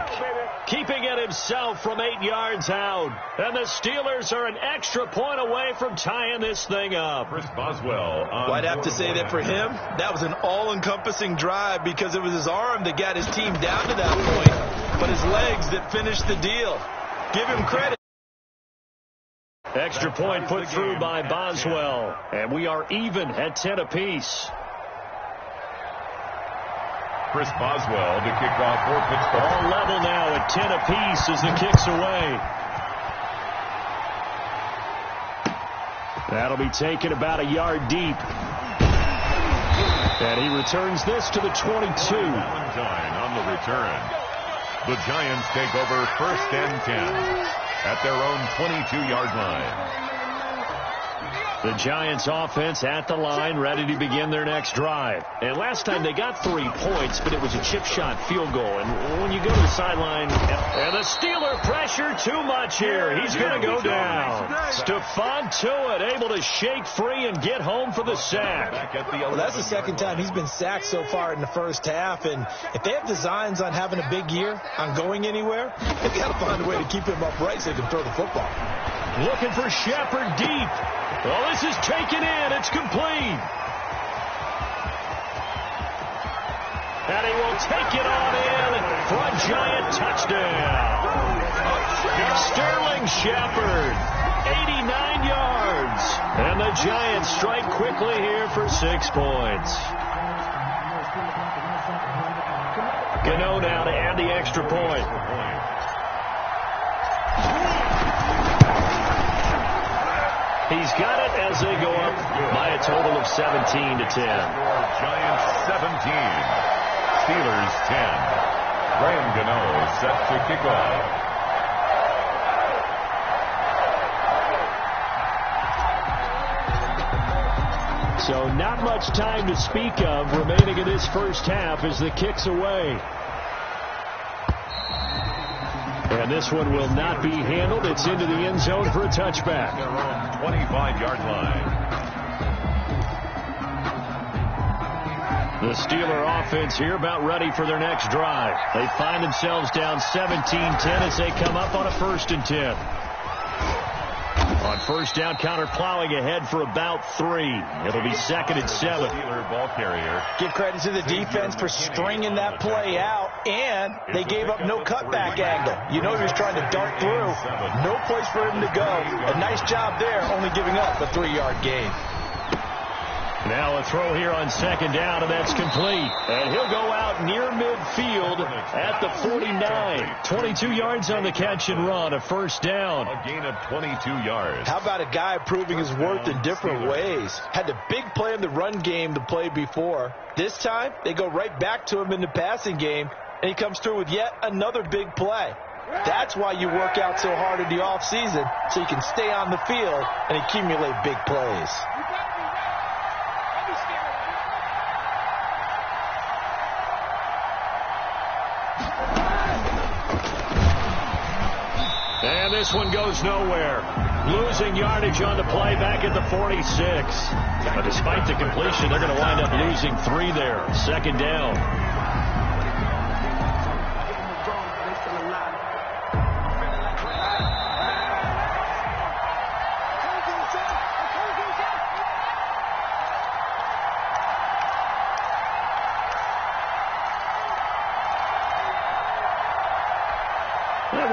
quick, keeping it himself from 8 yards out. And the Steelers are an extra point away from tying this thing up. Chris Boswell. Well, I'd have to say that for him, that was an all-encompassing drive because it was his arm that got his team down to that point, but his legs that finished the deal. Give him credit. Extra point put through by Boswell. And we are even at 10 apiece. Chris Boswell to kick off for Pittsburgh. All level now at 10 apiece as the kick's away. That'll be taken about a yard deep. And he returns this to the 22. Valentine on the return. The Giants take over 1st and 10 at their own 22-yard line. The Giants offense at the line, ready to begin their next drive. And last time they got 3 points, but it was a chip shot field goal. And when you go to the sideline, and the Steeler pressure too much here. He's going to go down. Stephon Tuitt able to shake free and get home for the sack. Well, that's the second time he's been sacked so far in the first half. And if they have designs on having a big year, on going anywhere, they've got to find a way to keep him upright so they can throw the football. Looking for Shepard deep. Well, this is taken in. It's complete. And he will take it on in for a Giant touchdown. Sterling Shepard, 89 yards. And the Giants strike quickly here for 6 points. Gano now to add the extra point. He's got it as they go up by a total of 17 to 10. Giants 17, Steelers 10. Graham Gano set to kick off. So not much time to speak of remaining in this first half as the kick's away. And this one will not be handled. It's into the end zone for a touchback. Their own 25-yard line. The Steeler offense here about ready for their next drive. They find themselves down 17-10 as they come up on a 1st and 10. On first down, counter plowing ahead for about 3. It'll be 2nd and 7. Steeler ball carrier. Give credit to the defense for stringing that play out, and they gave up no cutback angle. You know he was trying to dart through. No place for him to go. A nice job there, only giving up a 3-yard gain. Now a throw here on 2nd down, and that's complete. And he'll go out near midfield at the 49. 22 yards on the catch and run, a 1st down. A gain of 22 yards. How about a guy proving his worth in different ways? Had the big play in the run game to play before. This time, they go right back to him in the passing game, and he comes through with yet another big play. That's why you work out so hard in the offseason, so you can stay on the field and accumulate big plays. And this one goes nowhere. Losing yardage on the play back at the 46. But despite the completion, they're going to wind up losing 3 there. 2nd down.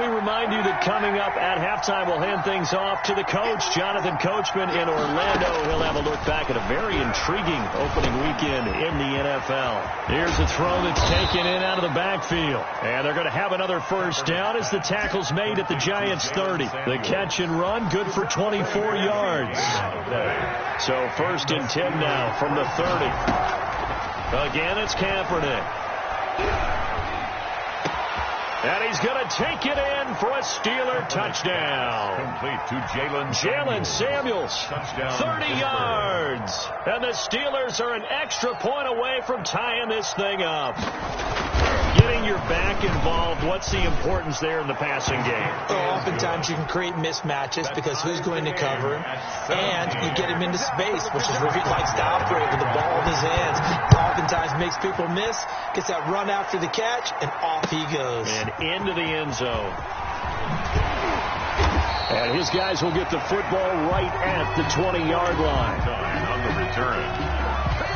Remind you that coming up at halftime, we'll hand things off to the coach, Jonathan Coachman in Orlando. He'll have a look back at a very intriguing opening weekend in the NFL. Here's a throw that's taken in out of the backfield. And they're going to have another 1st down as the tackle's made at the Giants' 30. The catch and run, good for 24 yards. So 1st and 10 now from the 30. Again, it's Kaepernick. And he's going to take it in for a Steeler touchdown. Complete to Jalen Samuels. Touchdown. 30 yards. And the Steelers are an extra point away from tying this thing up. Getting your back involved, what's the importance there in the passing game? Well, oftentimes you can create mismatches because who's going to cover him, and you get him into space, which is where he likes to operate with the ball in his hands. Oftentimes makes people miss, gets that run after the catch, and off he goes. And into the end zone. And his guys will get the football right at the 20-yard line. On the return,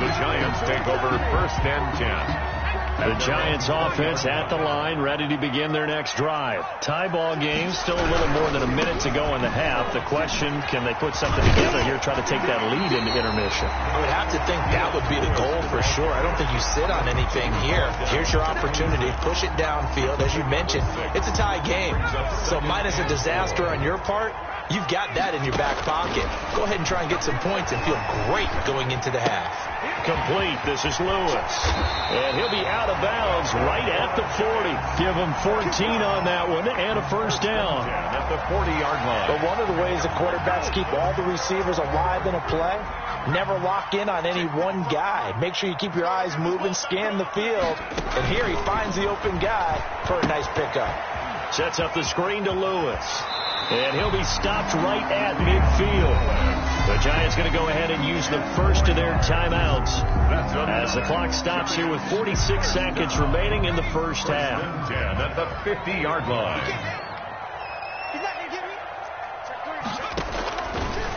the Giants take over 1st and 10. The Giants offense at the line, ready to begin their next drive. Tie ball game, still a little more than a minute to go in the half. The question, can they put something together here, try to take that lead into intermission? I would have to think that would be the goal for sure. I don't think you sit on anything here. Here's your opportunity. Push it downfield. As you mentioned, it's a tie game. So minus a disaster on your part, you've got that in your back pocket. Go ahead and try and get some points and feel great going into the half. Complete. This is Lewis. And he'll be out of bounds right at the 40. Give him 14 on that one and a first down. At the 40-yard line. But one of the ways the quarterbacks keep all the receivers alive in a play, never lock in on any one guy. Make sure you keep your eyes moving, scan the field. And here he finds the open guy for a nice pickup. Sets up the screen to Lewis. And he'll be stopped right at midfield. The Giants going to go ahead and use the first of their timeouts as the clock stops here with 46 seconds remaining in the first half. 10 at the 50-yard line.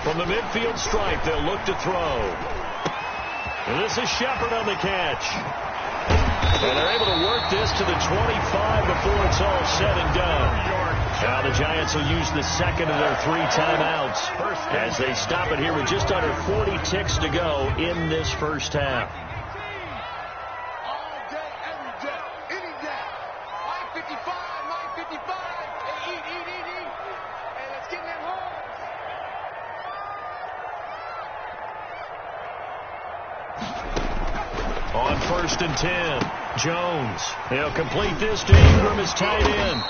From the midfield stripe, they'll look to throw. And this is Shepard on the catch. And they're able to work this to the 25 before it's all said and done. Now the Giants will use the second of their 3 timeouts as they stop it here with just under 40 ticks to go in this first half. All day, every day, any day. 9:55, 9:55. Hey, eat. And let's get in that hole. On 1st and 10, Jones. He'll complete this to Ingram as tight end.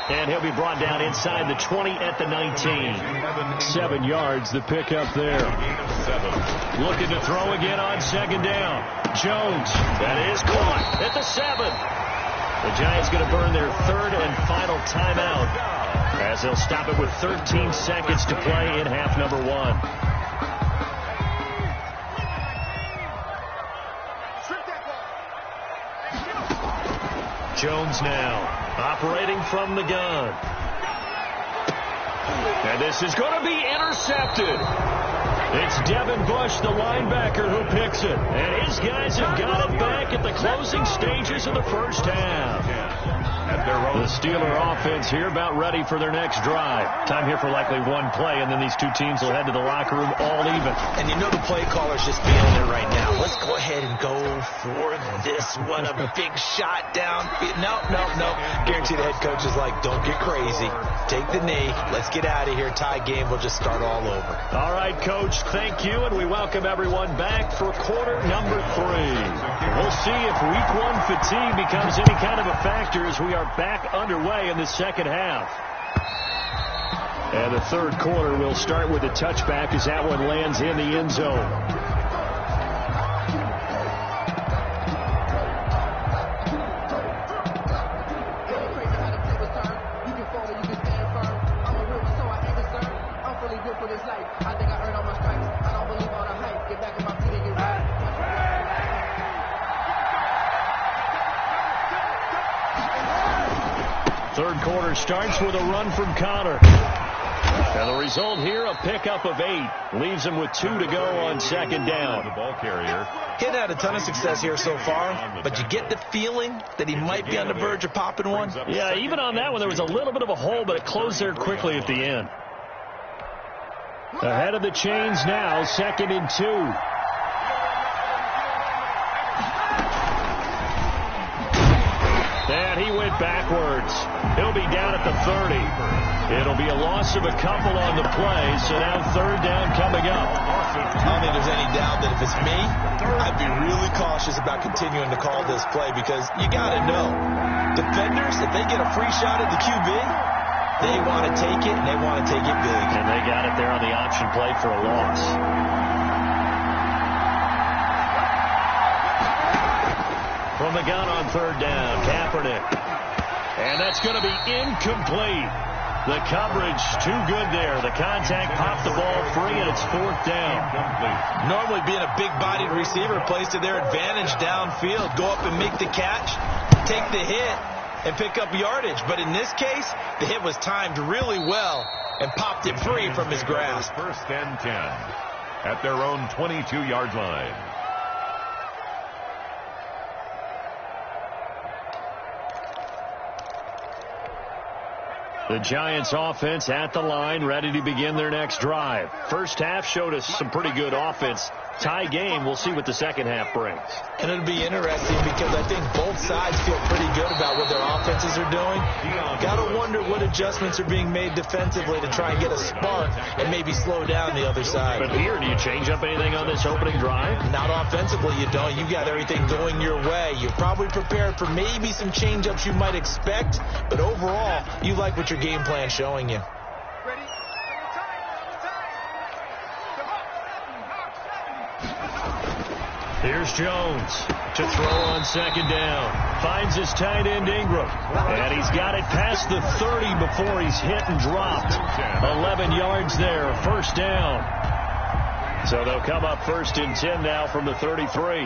And he'll be brought down inside the 20 at the 19. 7 yards, the pickup there. Looking to throw again on 2nd down. Jones, that is caught at the 7. The Giants going to burn their 3rd and final timeout as they'll stop it with 13 seconds to play in half number 1. Jones now operating from the gun. And this is going to be intercepted. It's Devin Bush, the linebacker, who picks it. And his guys have got it back at the closing stages of the first half. The Steeler offense here about ready for their next drive. Time here for likely one play, and then these two teams will head to the locker room all even. And you know the play caller's just feeling it right now. Let's go ahead and go for this one. A big shot down. No. Guarantee the head coach is like, don't get crazy. Take the knee. Let's get out of here. Tie game. We'll just start all over. All right, Coach, thank you, and we welcome everyone back for quarter number 3. We'll see if week 1 fatigue becomes any kind of a factor as we are back underway in the second half. And the third quarter will start with a touchback as that one lands in the end zone. Third quarter starts with a run from Connor. And the result here, a pickup of 8. Leaves him with 2 to go on 2nd down. The ball carrier. He had a ton of success here so far, but you get the feeling that he might be on the verge of popping one. Yeah, even on that one, there was a little bit of a hole, but it closed there quickly at the end. Ahead of the chains now, 2nd and 2. And he went backwards. He'll be down at the 30. It'll be a loss of a couple on the play, so now 3rd down coming up. I don't think there's any doubt that if it's me, I'd be really cautious about continuing to call this play because you got to know, defenders, if they get a free shot at the QB, they want to take it, and they want to take it big. And they got it there on the option play for a loss. From the gun on third down. Kaepernick. And that's going to be incomplete. The coverage too good there. The contact popped the ball free, and it's fourth down. Normally being a big-bodied receiver plays to their advantage downfield. Go up and make the catch, take the hit, and pick up yardage. But in this case, the hit was timed really well and popped it free from his grasp. First and 10 at their own 22-yard line. The Giants offense at the line, ready to begin their next drive. First half showed us some pretty good offense. Tie game, we'll see what the second half brings. And it'll be interesting because I think both sides feel pretty good about what their offenses are doing. Got to wonder what adjustments are being made defensively to try and get a spark and maybe slow down the other side. But here, do you change up anything on this opening drive? Not offensively, you don't. You got everything going your way. You're probably prepared for maybe some change-ups you might expect, but overall, you like what your game plan's showing you. Here's Jones to throw on second down. Finds his tight end Ingram. And he's got it past the 30 before he's hit and dropped. 11 yards there, first down. So they'll come up first and 10 now from the 33.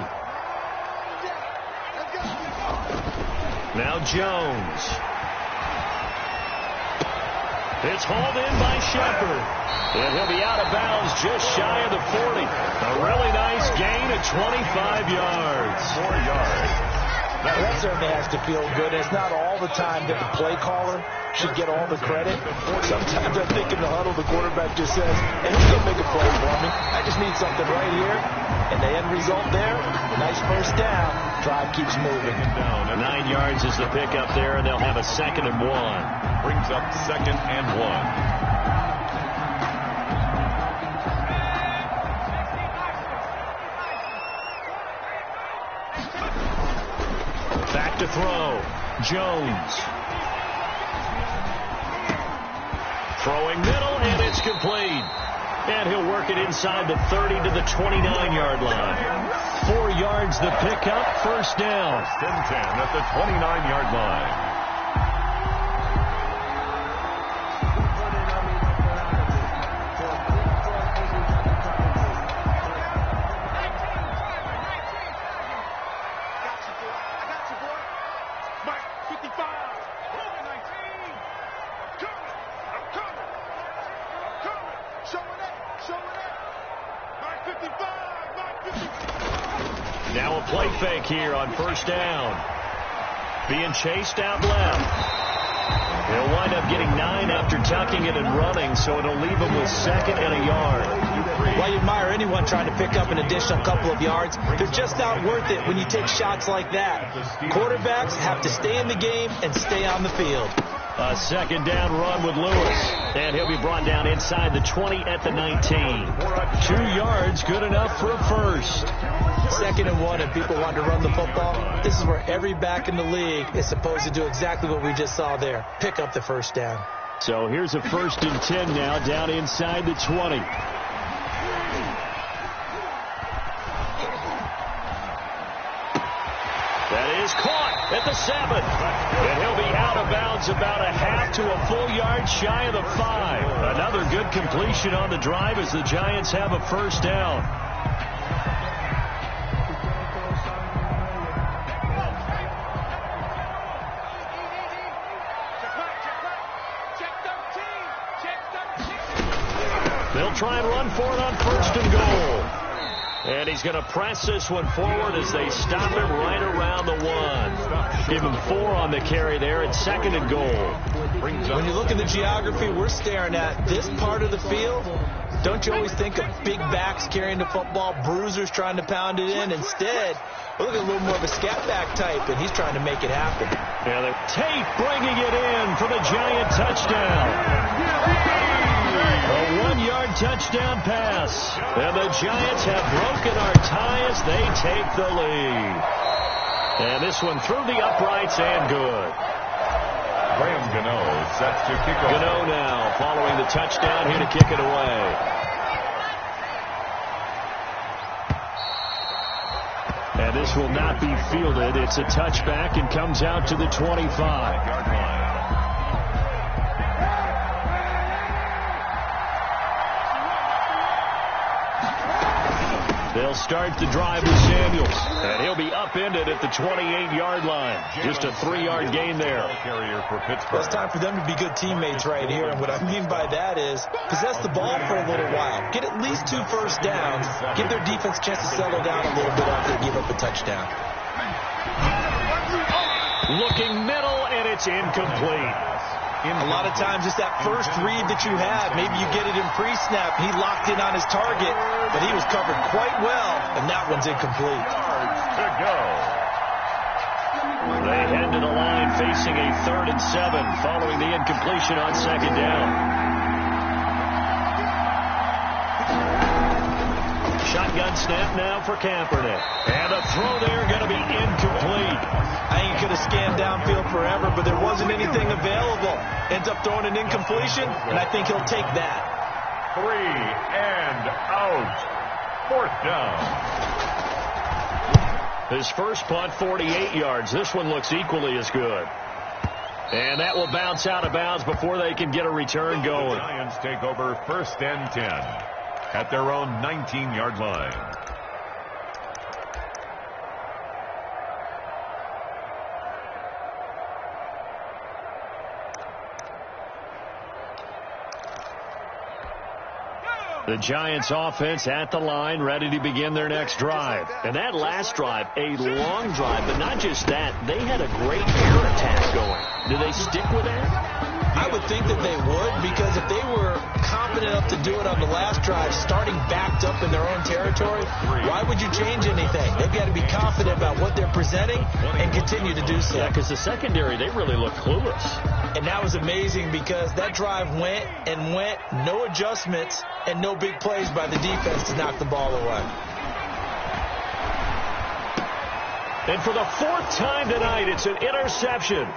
Now Jones. It's hauled in by Shepard. And he'll be out of bounds just shy of the 40. A really nice gain of 25 yards. 4 yards. That certainly has to feel good. It's not all the time that the play caller should get all the credit. Sometimes I think in the huddle, the quarterback just says, hey, who's going to make a play for me? I just need something right here. And the end result there, a nice first down. Drive keeps moving. 9 yards is the pickup there, and they'll have a 2nd and 1. Brings up 2nd and 1. Back to throw. Jones. Throwing middle, and it's complete. And he'll work it inside the 30 to the 29-yard line. 4 yards the pickup, first down. 10 at the 29-yard line. Now a play fake here on first down. Being chased out left. He'll wind up getting 9 after tucking it and running, so it'll leave him with 2nd and a yard. Well, you admire anyone trying to pick up an additional couple of yards. They're just not worth it when you take shots like that. Quarterbacks have to stay in the game and stay on the field. A 2nd down run with Lewis. And he'll be brought down inside the 20 at the 19. 2 yards, good enough for a first. 2nd and 1, and people want to run the football. This is where every back in the league is supposed to do exactly what we just saw there. Pick up the first down. So here's a 1st and 10 now down inside the 20. That is caught at the 7. And he'll be out of bounds about a half to a full yard shy of the 5. Another good completion on the drive as the Giants have a first down. They'll try and run for it on 1st and goal. And he's going to press this one forward as they stop him right around the 1. Give him 4 on the carry there at 2nd and goal. When you look at the geography we're staring at, this part of the field, don't you always think of big backs carrying the football, bruisers trying to pound it in? Instead, look at a little more of a scat back type, and he's trying to make it happen. Yeah, the Tate bringing it in for the Giant touchdown. A 1-yard touchdown pass. And the Giants have broken our tie as they take the lead. And this one through the uprights and good. Graham Gano sets to kick off. Gano now following the touchdown here to kick it away. And this will not be fielded. It's a touchback and comes out to the 25-yard line. They'll start the drive with Samuels, and he'll be upended at the 28-yard line. Just a 3-yard gain there. Well, it's time for them to be good teammates right here, and what I mean by that is possess the ball for a little while. Get at least 2 first downs. Give their defense a chance to settle down a little bit after they give up a touchdown. Looking middle, and it's incomplete. A lot of times it's that first read that you have. Maybe you get it in pre-snap. He locked in on his target, but he was covered quite well, and that one's incomplete. To go. They head to the line facing a 3rd and 7 following the incompletion on 2nd down. Shotgun snap now for Kaepernick. And a throw there going to be incomplete. I think he could have scanned downfield forever, but there wasn't anything available. Ends up throwing an incompletion, and I think he'll take that. 3 and out. 4th down. His first punt, 48 yards. This one looks equally as good. And that will bounce out of bounds before they can get a return going. The Giants take over 1st and 10 at their own 19-yard line. The Giants offense at the line, ready to begin their next drive. And that last drive, a long drive, but not just that. They had a great air attack going. Do they stick with that? I would think that they would, because if they were confident enough to do it on the last drive, starting backed up in their own territory, why would you change anything? They've got to be confident about what they're presenting and continue to do so. Yeah, because the secondary, they really look clueless. And that was amazing because that drive went and went, no adjustments, and no big plays by the defense to knock the ball away. And for the 4th time tonight, it's an interception.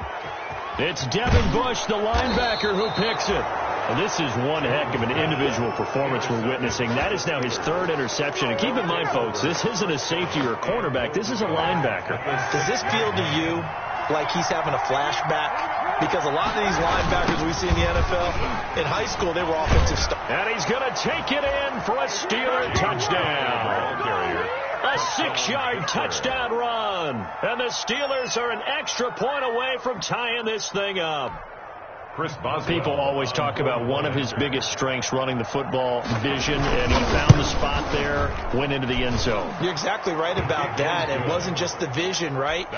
It's Devin Bush, the linebacker, who picks it. And this is one heck of an individual performance we're witnessing. That is now his 3rd interception. And keep in mind, folks, this isn't a safety or a cornerback. This is a linebacker. Does this feel to you like he's having a flashback? Because a lot of these linebackers we see in the NFL, in high school, they were offensive stars. And he's going to take it in for a Steeler touchdown. A 6-yard touchdown run. And the Steelers are an extra point away from tying this thing up. People always talk about one of his biggest strengths, running the football, vision, and he found the spot there, went into the end zone. You're exactly right about that. It wasn't just the vision, right?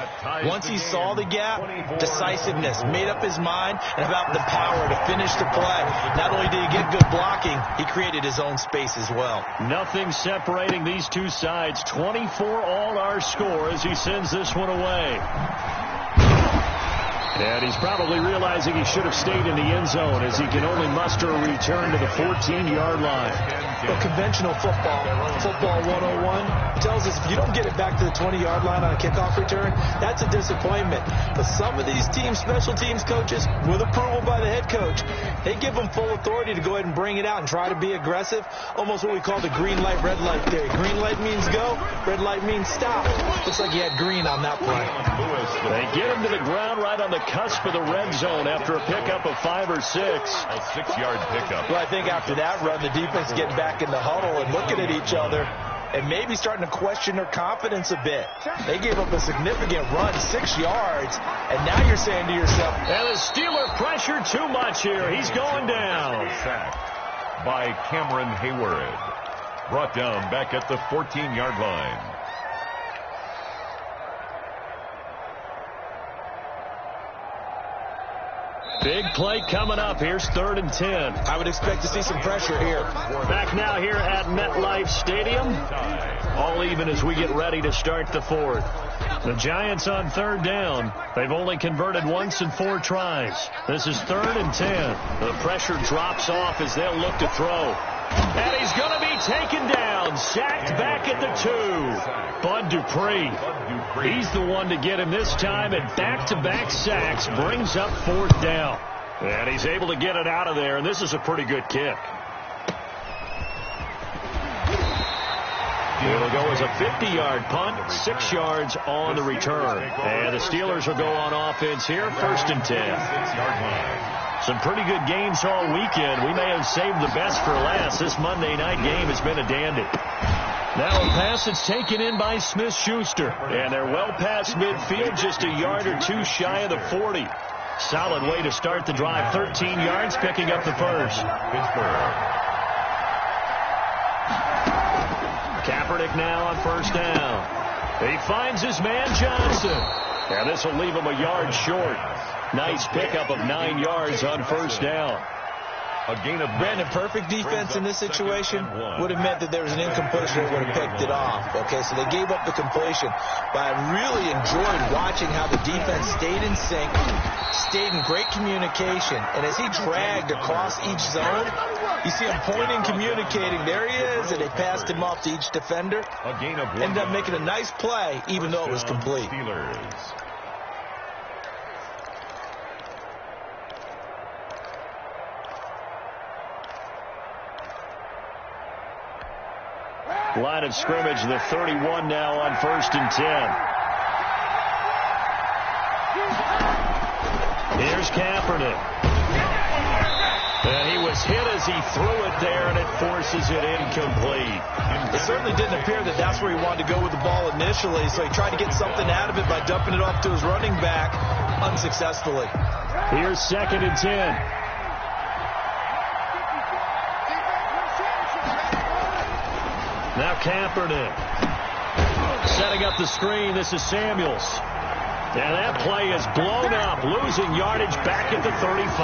Once he saw the gap, decisiveness, made up his mind, and about the power to finish the play. Not only did he get good blocking, he created his own space as well. Nothing separating these two sides. 24 all our score as he sends this one away. And he's probably realizing he should have stayed in the end zone as he can only muster a return to the 14-yard line. Well, conventional football 101, tells us if you don't get it back to the 20-yard line on a kickoff return, that's a disappointment. But some of these teams, special teams coaches, with approval by the head coach, they give them full authority to go ahead and bring it out and try to be aggressive, almost what we call the green light, red light theory. Green light means go, red light means stop. Looks like he had green on that play. They get him to the ground right on the cusp of the red zone after a pickup of 5 or 6. A 6-yard pickup. Well, I think after that run, the defense getting back in the huddle and looking at each other and maybe starting to question their confidence a bit. They gave up a significant run, 6 yards, and now you're saying to yourself, and the Steeler pressure too much here. He's going down. Sacked by Cameron Hayward. Brought down back at the 14-yard line. Big play coming up. Here's 3rd and 10. I would expect to see some pressure here. Back now here at MetLife Stadium. All even as we get ready to start the 4th. The Giants on 3rd down. They've only converted once in 4 tries. This is 3rd and 10. The pressure drops off as they'll look to throw. And he's going to be taken down. Sacked back at the 2. Bud Dupree. He's the one to get him this time, and back-to-back sacks brings up 4th down. And he's able to get it out of there, and this is a pretty good kick. It'll go as a 50-yard punt, 6 yards on the return. And the Steelers will go on offense here, 1st and 10. 6-yard line. Some pretty good games all weekend. We may have saved the best for last. This Monday night game has been a dandy. Now a pass that's taken in by Smith-Schuster. And they're well past midfield, just a yard or two shy of the 40. Solid way to start the drive. 13 yards, picking up the first. Pittsburgh. Kaepernick now on 1st down. He finds his man Johnson. And this will leave him a yard short. Nice pickup of 9 yards on 1st down. A gain of Brandon, perfect defense in this situation would have meant that there was an incompletion that would have picked it off. Okay, so they gave up the completion. But I really enjoyed watching how the defense stayed in sync, stayed in great communication. And as he dragged across each zone, you see him pointing, communicating. There he is, and they passed him off to each defender. A gain of 1. Ended up making a nice play, even though it was complete. Steelers. Line of scrimmage, the 31 now on 1st and 10. Here's Kaepernick. And he was hit as he threw it there, and it forces it incomplete. It certainly didn't appear that that's where he wanted to go with the ball initially, so he tried to get something out of it by dumping it off to his running back unsuccessfully. Here's 2nd and 10. Now Kaepernick setting up the screen. This is Samuels. And that play is blown up, losing yardage back at the 35.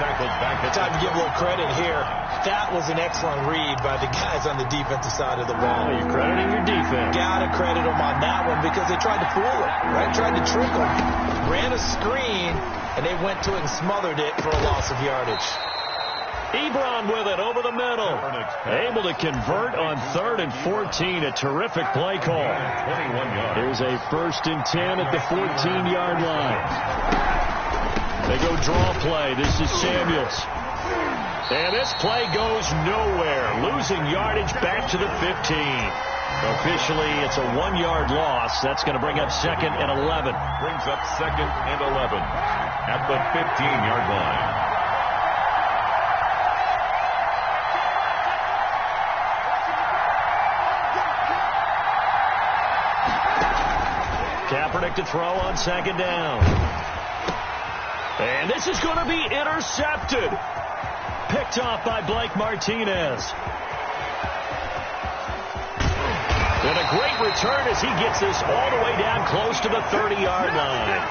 Tackled back at Time to give a little credit here. That was an excellent read by the guys on the defensive side of the ball. You're crediting your defense. Gotta credit them on that one because they tried to fool him, right? Tried to trick him. Ran a screen, and they went to it and smothered it for a loss of yardage. Ebron with it over the middle. Able to convert on 3rd and 14. A terrific play call. 21 yards. Here's a 1st and 10 at the 14-yard line. They go draw play. This is Samuels. And this play goes nowhere. Losing yardage back to the 15. Officially, it's a 1-yard loss. That's going to bring up 2nd and 11. Brings up 2nd and 11 at the 15-yard line. Kaepernick to throw on 2nd down. And this is going to be intercepted. Picked off by Blake Martinez. And a great return as he gets this all the way down close to the 30-yard line.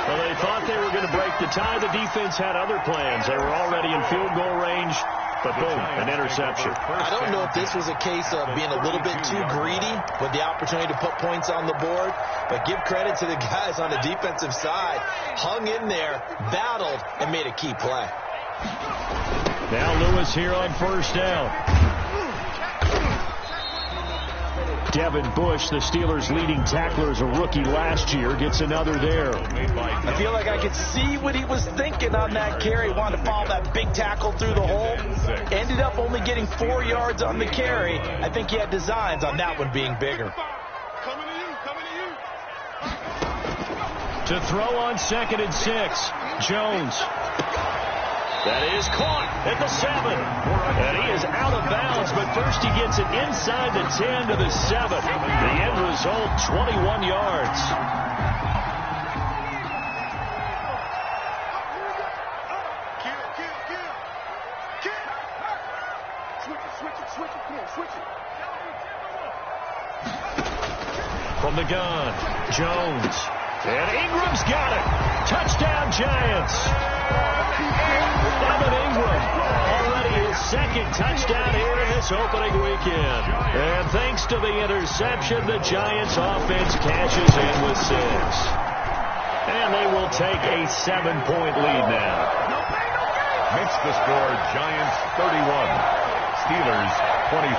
Well, they thought they were going to break the tie. The defense had other plans. They were already in field goal range. But boom, an interception. I don't know if this was a case of being a little bit too greedy with the opportunity to put points on the board, but give credit to the guys on the defensive side. Hung in there, battled, and made a key play. Now Lewis here on 1st down. Devin Bush, the Steelers' leading tackler as a rookie last year, gets another there. I feel like I could see what he was thinking on that carry. Wanted to follow that big tackle through the hole. Ended up only getting 4 yards on the carry. I think he had designs on that one being bigger. Coming to you. To throw on 2nd and 6, Jones. That is caught at the 7. And he is out of bounds, but first he gets it inside the 10 to the 7. The end result, 21 yards. Switch it. Come on, switch it. From the gun, Jones. And Ingram's got it. Touchdown, Giants. Evan Ingram, already his 2nd touchdown here in this opening weekend. And thanks to the interception, the Giants offense cashes in with 6. And they will take a 7-point lead now. Makes the score Giants 31, Steelers 24.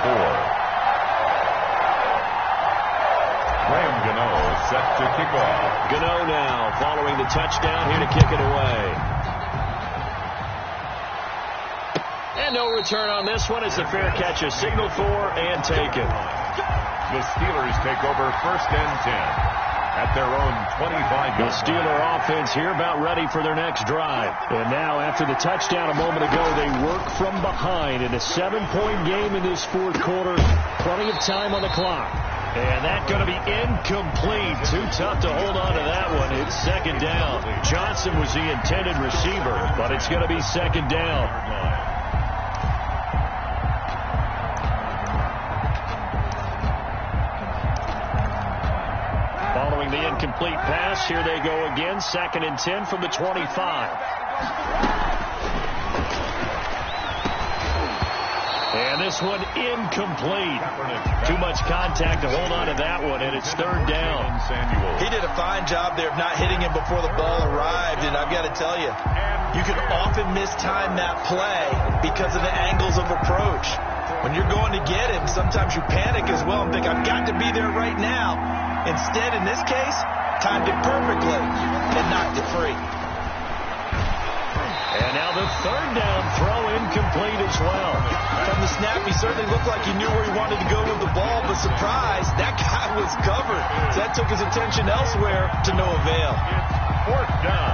Graham Gano set to kick off. Gano now following the touchdown here to kick it away. And no return on this one. It's a fair catch, a signal for and taken. the Steelers take over 1st and 10 at their own 25. The Steeler offense here about ready for their next drive. And now, after the touchdown a moment ago, they work from behind in a 7-point game in this fourth quarter. Plenty of time on the clock. And that's going to be incomplete. Too tough to hold on to that one. It's 2nd down. Johnson was the intended receiver, but it's going to be 2nd down. Following the incomplete pass, here they go again. 2nd and 10 from the 25. And this one incomplete. Too much contact to hold on to that one, and it's 3rd down. He did a fine job there of not hitting him before the ball arrived, and I've got to tell you, you can often mistime that play because of the angles of approach. When you're going to get him, sometimes you panic as well and think, I've got to be there right now. Instead, in this case, timed it perfectly and knocked it free. And now the 3rd down throw incomplete as well. From the snap, he certainly looked like he knew where he wanted to go with the ball, but surprise, that guy was covered. So that took his attention elsewhere to no avail. 4th down.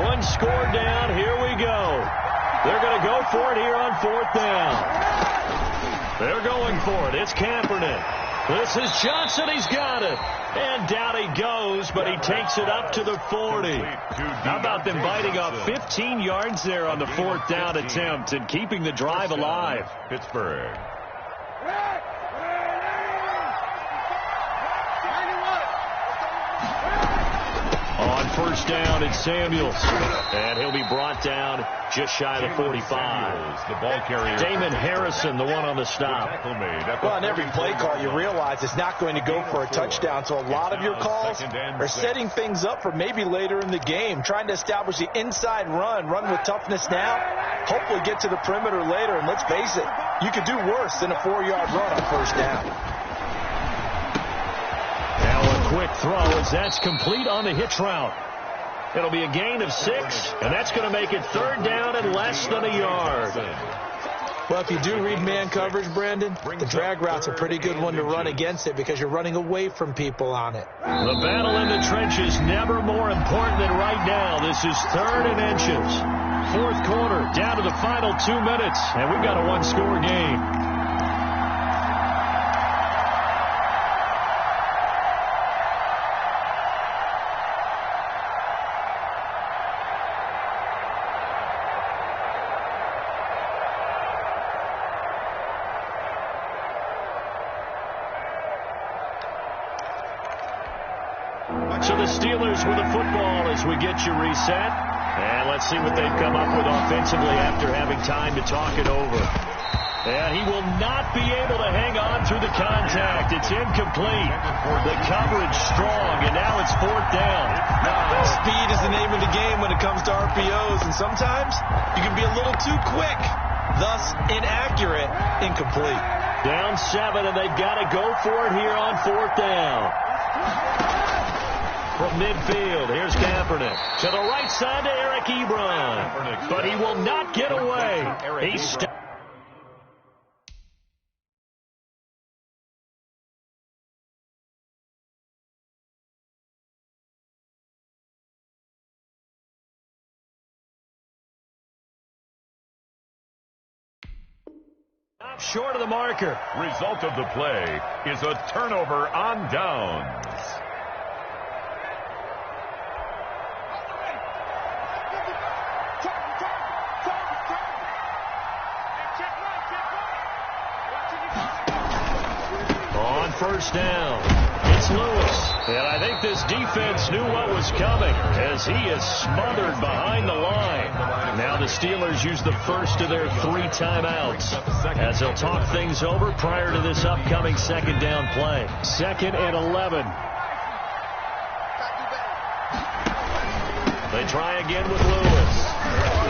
One score down. Here we go. They're going to go for it here on 4th down. They're going for it. It's Kaepernick. This is Johnson. He's got it. And down he goes, but he takes it up to the 40. How about them biting off 15 yards there on the 4th down attempt and keeping the drive alive? Pittsburgh. On 1st down, it's Samuels. And he'll be brought down just shy of the 45. The ball carrier. Damon Harrison, the one on the stop. Well, on every play call, you realize it's not going to go for a touchdown. So a lot of your calls are setting things up for maybe later in the game, trying to establish the inside run with toughness now, hopefully get to the perimeter later. And let's face it, you could do worse than a 4-yard run on 1st down. Quick throw as that's complete on the hitch route. It'll be a gain of 6, and that's going to make it 3rd down and less than a yard. Well, if you do read man coverage, Brandon, the drag route's a pretty good one to run against it because you're running away from people on it. The battle in the trenches never more important than right now. This is 3rd and inches. 4th quarter, down to the final 2 minutes, and we've got a 1-score game. So the Steelers with the football as we get you reset. And let's see what they've come up with offensively after having time to talk it over. And he will not be able to hang on through the contact. It's incomplete. The coverage strong, and now it's 4th down. Speed is the name of the game when it comes to RPOs, and sometimes you can be a little too quick, thus inaccurate, incomplete. Down 7, and they've got to go for it here on 4th down. From midfield, here's Kaepernick. To the right side to Eric Ebron. But he will not get away. He's short of the marker. Result of the play is a turnover on downs. On 1st down, it's Lewis. And I think this defense knew what was coming as he is smothered behind the line. Now the Steelers use the first of their 3 timeouts as they'll talk things over prior to this upcoming 2nd down play. 2nd and 11. They try again with Lewis.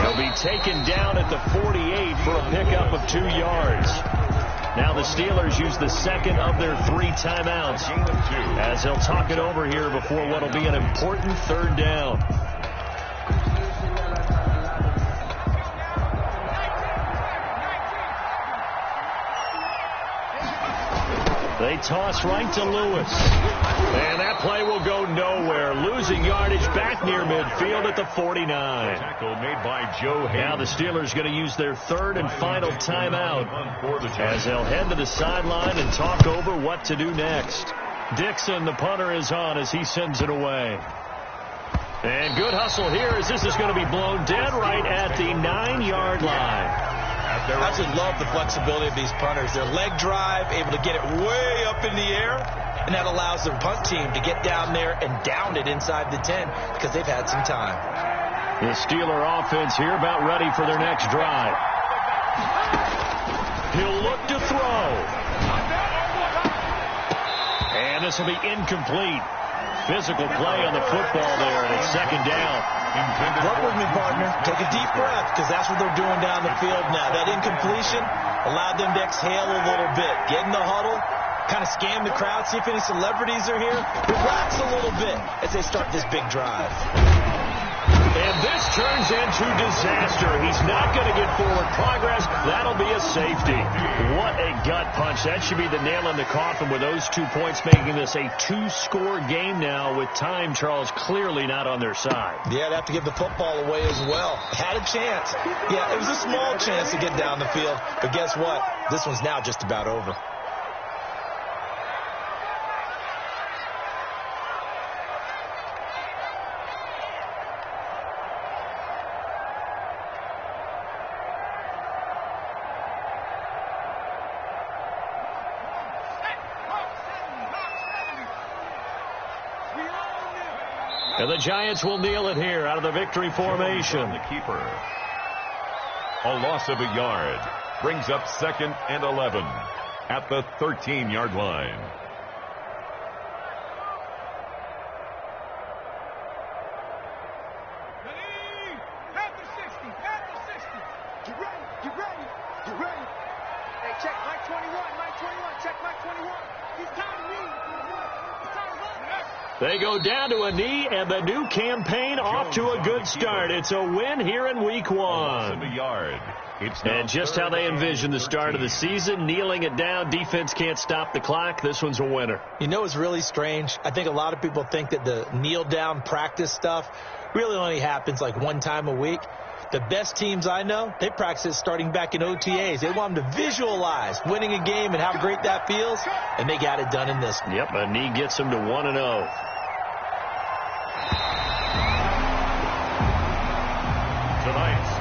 He'll be taken down at the 48 for a pickup of 2 yards. Now the Steelers use the 2nd of their 3 timeouts as they'll talk it over here before what will be an important 3rd down. They toss right to Lewis. And that play will go nowhere. Losing yardage back near midfield at the 49. Tackle made by Joe Hayden. Now the Steelers going to use their third and final timeout as they'll head to the sideline and talk over what to do next. Dixon, the punter, is on as he sends it away. And good hustle here as this is going to be blown dead right at the 9-yard line. I absolutely love the flexibility of these punters. Their leg drive, able to get it way up in the air, and that allows their punt team to get down there and down it inside the 10 because they've had some time. The Steeler offense here about ready for their next drive. He'll look to throw. And this will be incomplete. Physical play on the football there, and it's second down. Work with me, partner. Take a deep breath, because that's what they're doing down the field now. That incompletion allowed them to exhale a little bit. Get in the huddle, kind of scan the crowd, see if any celebrities are here. Relax a little bit as they start this big drive. And this turns into disaster. He's not going to get forward progress. That'll be a safety. What a gut punch. That should be the nail in the coffin with those 2 points, making this a 2-score game now with time, Charles, clearly not on their side. Yeah, they have to give the football away as well. Had a chance. Yeah, it was a small chance to get down the field. But guess what? This one's now just about over. And the Giants will kneel it here out of the victory formation. The keeper. A loss of a yard brings up 2nd and 11 at the 13-yard line. At the 60. Get ready. Hey, check Mike 21. Check Mike 21. He's time to leave. It's time to run. They go down to a knee, and the new campaign off to a good start. It's a win here in week 1. And just how they envision the start of the season, kneeling it down, defense can't stop the clock. This one's a winner. You know, it's really strange. I think a lot of people think that the kneel-down practice stuff really only happens like one time a week. The best teams I know, they practice it starting back in OTAs. They want them to visualize winning a game and how great that feels, and they got it done in this one. Yep, a knee gets them to 1-0.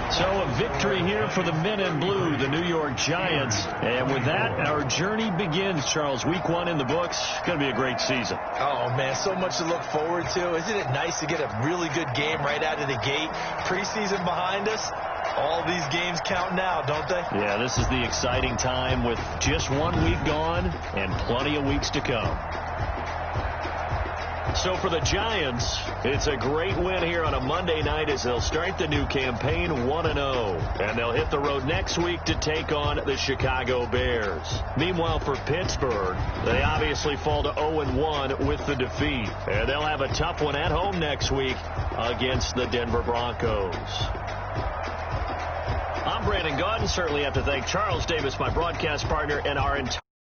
So a victory here for the men in blue, the New York Giants. And with that, our journey begins, Charles. Week 1 in the books. Going to be a great season. Oh, man, so much to look forward to. Isn't it nice to get a really good game right out of the gate? Preseason behind us. All these games count now, don't they? Yeah, this is the exciting time with just 1 week gone and plenty of weeks to come. So for the Giants, it's a great win here on a Monday night as they'll start the new campaign 1-0. And they'll hit the road next week to take on the Chicago Bears. Meanwhile, for Pittsburgh, they obviously fall to 0-1 with the defeat. And they'll have a tough one at home next week against the Denver Broncos. I'm Brandon Gaudin. Certainly have to thank Charles Davis, my broadcast partner, and our entire